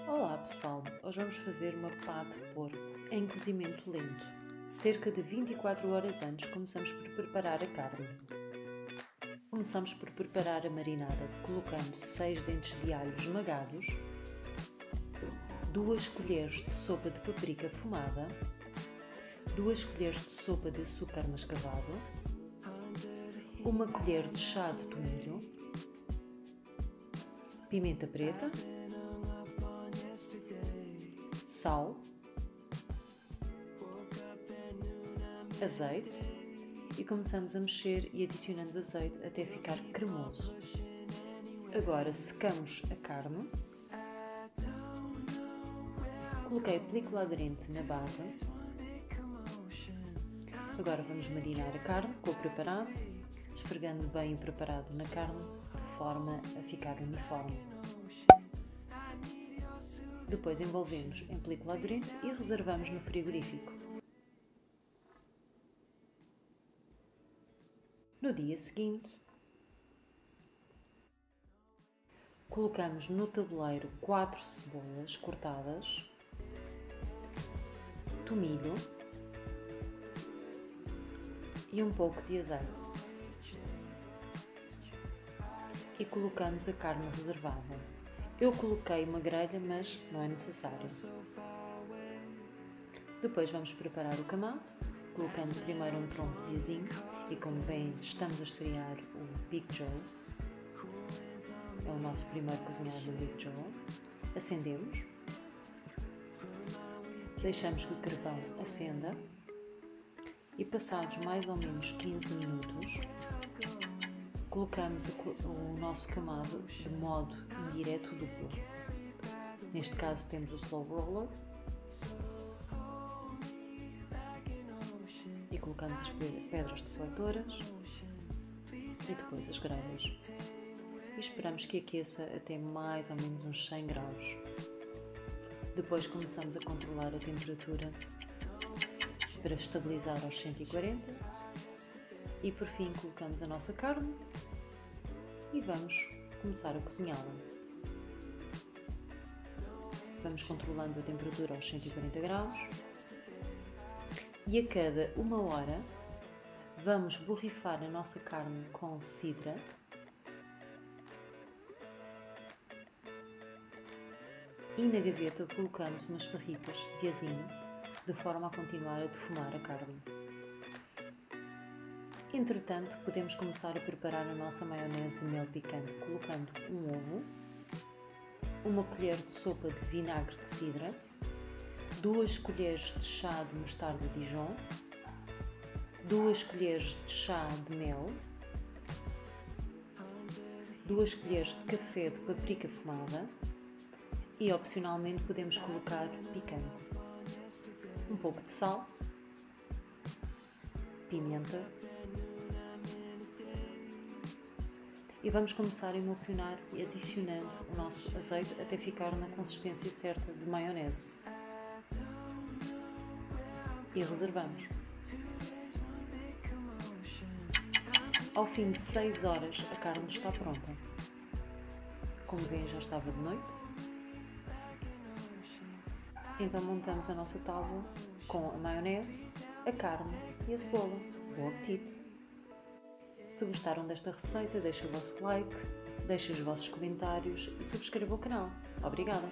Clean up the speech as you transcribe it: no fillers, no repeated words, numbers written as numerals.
Olá pessoal, hoje vamos fazer uma paté de porco em cozimento lento. Cerca de 24 horas antes começamos por preparar a carne. Começamos por preparar a marinada colocando 6 dentes de alho esmagados, 2 colheres de sopa de paprika fumada, 2 colheres de sopa de açúcar mascavado, 1 colher de chá de tomilho, pimenta preta, sal, azeite e começamos a mexer e adicionando azeite até ficar cremoso. Agora secamos a carne, coloquei película aderente na base. Agora vamos marinar a carne com o preparado, esfregando bem o preparado na carne de forma a ficar uniforme. Depois envolvemos em película aderente e reservamos no frigorífico. No dia seguinte, colocamos no tabuleiro 4 cebolas cortadas, tomilho e um pouco de azeite. E colocamos a carne reservada. Eu coloquei uma grelha, mas não é necessário. Depois vamos preparar o camado, colocando primeiro um tronco de asinho e, como bem estamos a estrear o Big Joe, é o nosso primeiro cozinhado no Big Joe. Acendemos, deixamos que o carvão acenda e, passados mais ou menos 15 minutos, colocamos o nosso camado de modo indireto duplo. Neste caso temos o slow roller e colocamos as pedras defletoras e depois as grelhas e esperamos que aqueça até mais ou menos uns 100 graus. Depois começamos a controlar a temperatura para estabilizar aos 140 e por fim colocamos a nossa carne e vamos começar a cozinhá-la. Vamos controlando a temperatura aos 140 graus e a cada 1 hora vamos borrifar a nossa carne com cidra e na gaveta colocamos umas farripas de asinho de forma a continuar a defumar a carne. Entretanto, podemos começar a preparar a nossa maionese de mel picante colocando um ovo, 1 colher de sopa de vinagre de cidra, 2 colheres de chá de mostarda Dijon, 2 colheres de chá de mel, 2 colheres de café de paprika fumada e, opcionalmente, podemos colocar picante, um pouco de sal, pimenta e vamos começar a emulsionar e adicionando o nosso azeite até ficar na consistência certa de maionese e reservamos. Ao fim de 6 horas a carne está pronta. Como veem, já estava de noite. Então montamos a nossa tábua com a maionese, a carne e a cebola. Bom apetite! Se gostaram desta receita, deixem o vosso like, deixem os vossos comentários e subscrevam o canal. Obrigada!